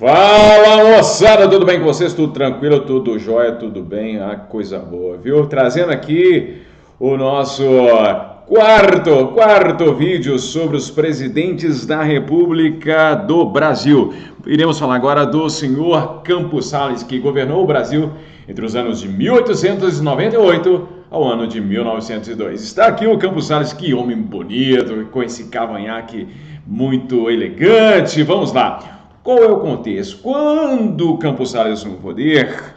Fala, moçada, tudo bem com vocês? Tudo tranquilo, tudo jóia, tudo bem? Ah, coisa boa, viu? Trazendo aqui o nosso quarto vídeo sobre os presidentes da República do Brasil. Iremos falar agora do senhor Campos Salles, que governou o Brasil entre os anos de 1898 ao ano de 1902. Está aqui o Campos Salles, que homem bonito, com esse cavanhaque muito elegante. Vamos lá. Qual é o contexto? Quando Campos Salles assumiu o poder,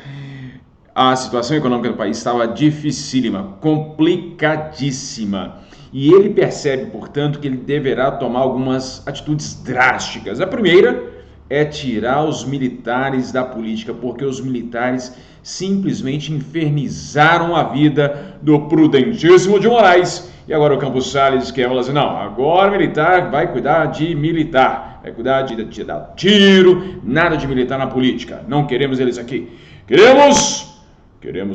a situação econômica do país estava dificílima, complicadíssima. E ele percebe, portanto, que ele deverá tomar algumas atitudes drásticas. A primeira é tirar os militares da política, porque os militares simplesmente infernizaram a vida do prudentíssimo de Moraes. E agora o Campos Salles quer falar assim, não, agora o militar vai cuidar de militar, vai cuidar de dar tiro, nada de militar na política, não queremos eles aqui. Queremos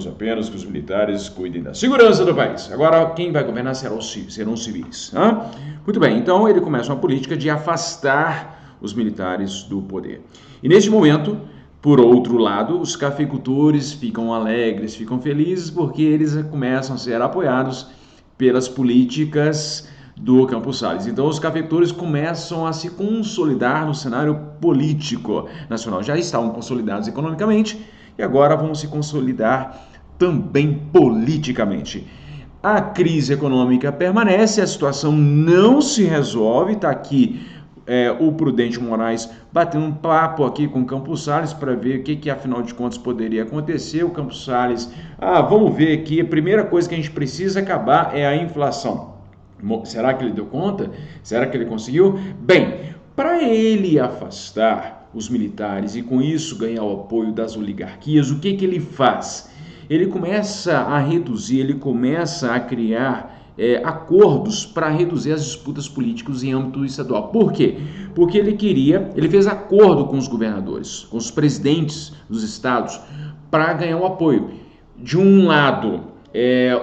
apenas que os militares cuidem da segurança do país. Agora, quem vai governar serão os civis. Hein? Muito bem, então ele começa uma política de afastar os militares do poder. E neste momento, por outro lado, os cafeicultores ficam alegres, ficam felizes, porque eles começam a ser apoiados pelas políticas do Campos Salles. Então, os cafeicultores começam a se consolidar no cenário político nacional. Já estavam consolidados economicamente e agora vão se consolidar também politicamente. A crise econômica permanece, a situação não se resolve. Está aqui o Prudente Moraes batendo um papo aqui com o Campos Salles para ver o que afinal de contas poderia acontecer. O Campos Salles, vamos ver aqui, a primeira coisa que a gente precisa acabar é a inflação. Será que ele deu conta? Será que ele conseguiu? Bem, para ele afastar os militares e com isso ganhar o apoio das oligarquias, o que ele faz? Ele começa a reduzir, ele começa a criar acordos para reduzir as disputas políticas em âmbito estadual. Por quê? Porque ele fez acordo com os governadores, com os presidentes dos estados, para ganhar o apoio. De um lado,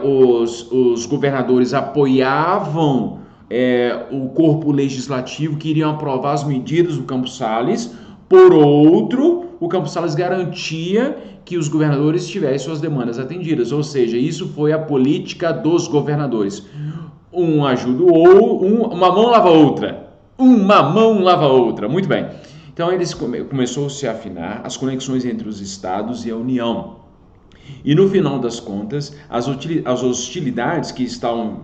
os governadores apoiavam o corpo legislativo que iriam aprovar as medidas do Campos Salles. Por outro, o Campos Salles garantia que os governadores tivessem suas demandas atendidas, ou seja, isso foi a política dos governadores. Um ajuda uma mão lava a outra. Uma mão lava a outra. Muito bem. Então, eles começou-se a afinar as conexões entre os estados e a União. E no final das contas, as hostilidades que estavam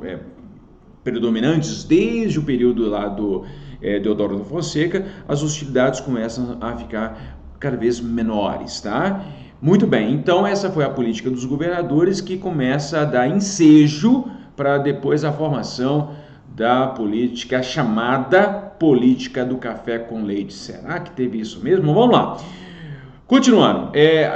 predominantes desde o período lá do Deodoro da Fonseca, as hostilidades começam a ficar cada vez menores, tá? Muito bem, então essa foi a política dos governadores que começa a dar ensejo para depois a formação da política chamada política do café com leite. Será que teve isso mesmo? Vamos lá. Continuando,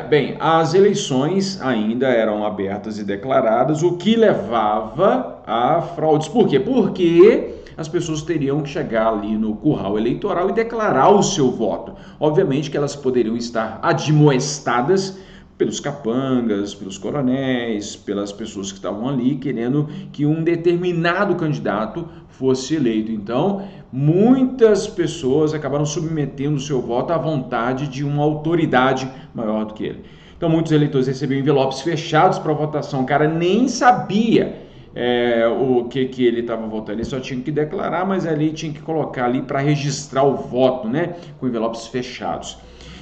bem, as eleições ainda eram abertas e declaradas, o que levava a fraudes. Por quê? Porque as pessoas teriam que chegar ali no curral eleitoral e declarar o seu voto. Obviamente que elas poderiam estar admoestadas pelos capangas, pelos coronéis, pelas pessoas que estavam ali querendo que um determinado candidato fosse eleito. Então, muitas pessoas acabaram submetendo o seu voto à vontade de uma autoridade maior do que ele. Então, muitos eleitores recebiam envelopes fechados para votação. O cara nem sabia o que ele estava votando. Ele só tinha que declarar, mas ali tinha que colocar ali para registrar o voto, né, com envelopes fechados.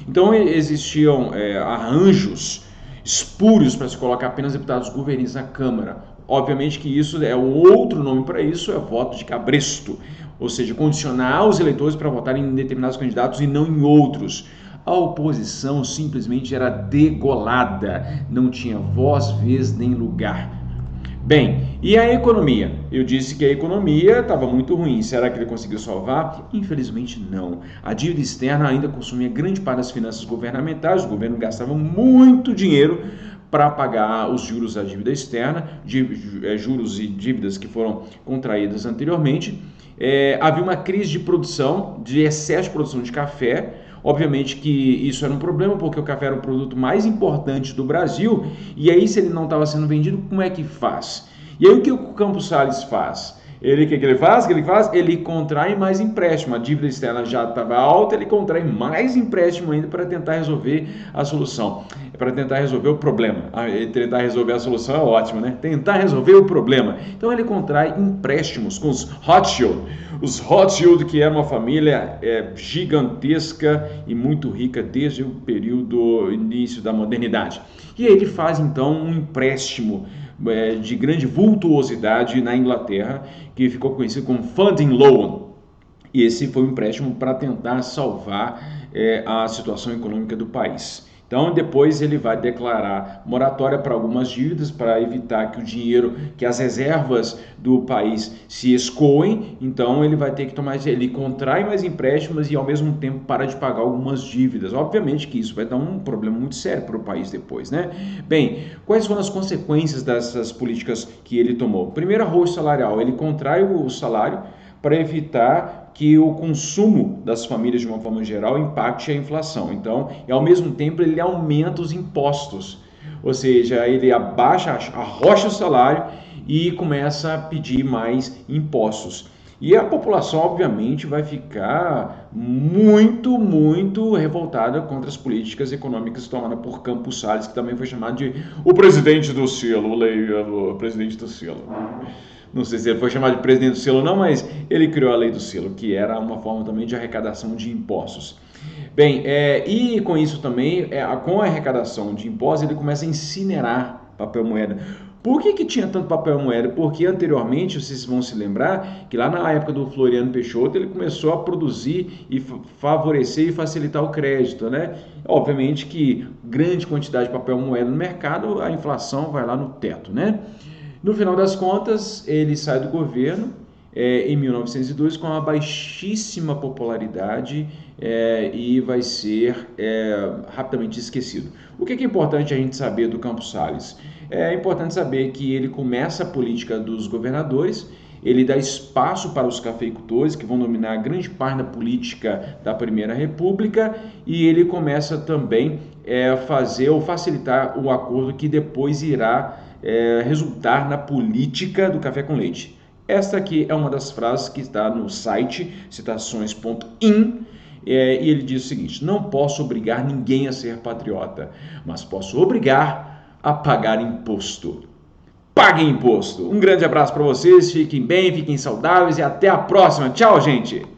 Então existiam arranjos espúrios para se colocar apenas deputados governistas na Câmara. Obviamente que isso o outro nome para isso é voto de cabresto, ou seja, condicionar os eleitores para votarem em determinados candidatos e não em outros. A oposição simplesmente era degolada, não tinha voz, vez nem lugar. Bem, e a economia? Eu disse que a economia estava muito ruim. Será que ele conseguiu salvar? Infelizmente não. A dívida externa ainda consumia grande parte das finanças governamentais. O governo gastava muito dinheiro para pagar os juros da dívida externa, juros e dívidas que foram contraídas anteriormente. Havia uma crise de produção, de excesso de produção de café. Obviamente que isso era um problema, porque o café era o produto mais importante do Brasil, e aí se ele não estava sendo vendido, como é que faz? E aí o que o Campos Salles faz? Ele, o que ele faz? Ele contrai mais empréstimo. A dívida externa já estava alta, ele contrai mais empréstimo ainda para tentar resolver a solução. Para tentar resolver o problema. Tentar resolver a solução é ótimo, né? Tentar resolver o problema. Então ele contrai empréstimos com os Rothschild. Os Rothschild, que era uma família gigantesca e muito rica desde o período início da modernidade. E aí ele faz então um empréstimo de grande vultuosidade na Inglaterra, que ficou conhecido como Funding Loan. E esse foi um empréstimo para tentar salvar a situação econômica do país. Então, depois ele vai declarar moratória para algumas dívidas para evitar que o dinheiro, que as reservas do país se escoem. Então, ele vai ter que ele contrai mais empréstimos e, ao mesmo tempo, para de pagar algumas dívidas. Obviamente que isso vai dar um problema muito sério para o país depois, né? Bem, quais foram as consequências dessas políticas que ele tomou? Primeiro, arroz salarial. Ele contrai o salário para evitar que o consumo das famílias, de uma forma geral, impacte a inflação. Então, e ao mesmo tempo, ele aumenta os impostos. Ou seja, ele arrocha o salário e começa a pedir mais impostos. E a população, obviamente, vai ficar muito, muito revoltada contra as políticas econômicas tomadas por Campos Salles, que também foi chamado de o presidente do selo, o presidente do selo. Não sei se ele foi chamado de presidente do selo ou não, mas ele criou a lei do selo, que era uma forma também de arrecadação de impostos. Bem, e com isso também, com a arrecadação de impostos, ele começa a incinerar papel moeda. Por que tinha tanto papel moeda? Porque anteriormente, vocês vão se lembrar, que lá na época do Floriano Peixoto, ele começou a produzir e favorecer e facilitar o crédito, né? Obviamente que grande quantidade de papel moeda no mercado, a inflação vai lá no teto, né? No final das contas, ele sai do governo em 1902 com uma baixíssima popularidade e vai ser rapidamente esquecido. O que é importante a gente saber do Campos Salles? É importante saber que ele começa a política dos governadores, ele dá espaço para os cafeicultores, que vão dominar grande parte da política da Primeira República, e ele começa também a fazer ou facilitar o acordo que depois irá resultar na política do café com leite. Esta aqui é uma das frases que está no site citações.in e ele diz o seguinte: não posso obrigar ninguém a ser patriota, mas posso obrigar a pagar imposto. Paguem imposto! Um grande abraço para vocês, fiquem bem, fiquem saudáveis e até a próxima. Tchau, gente!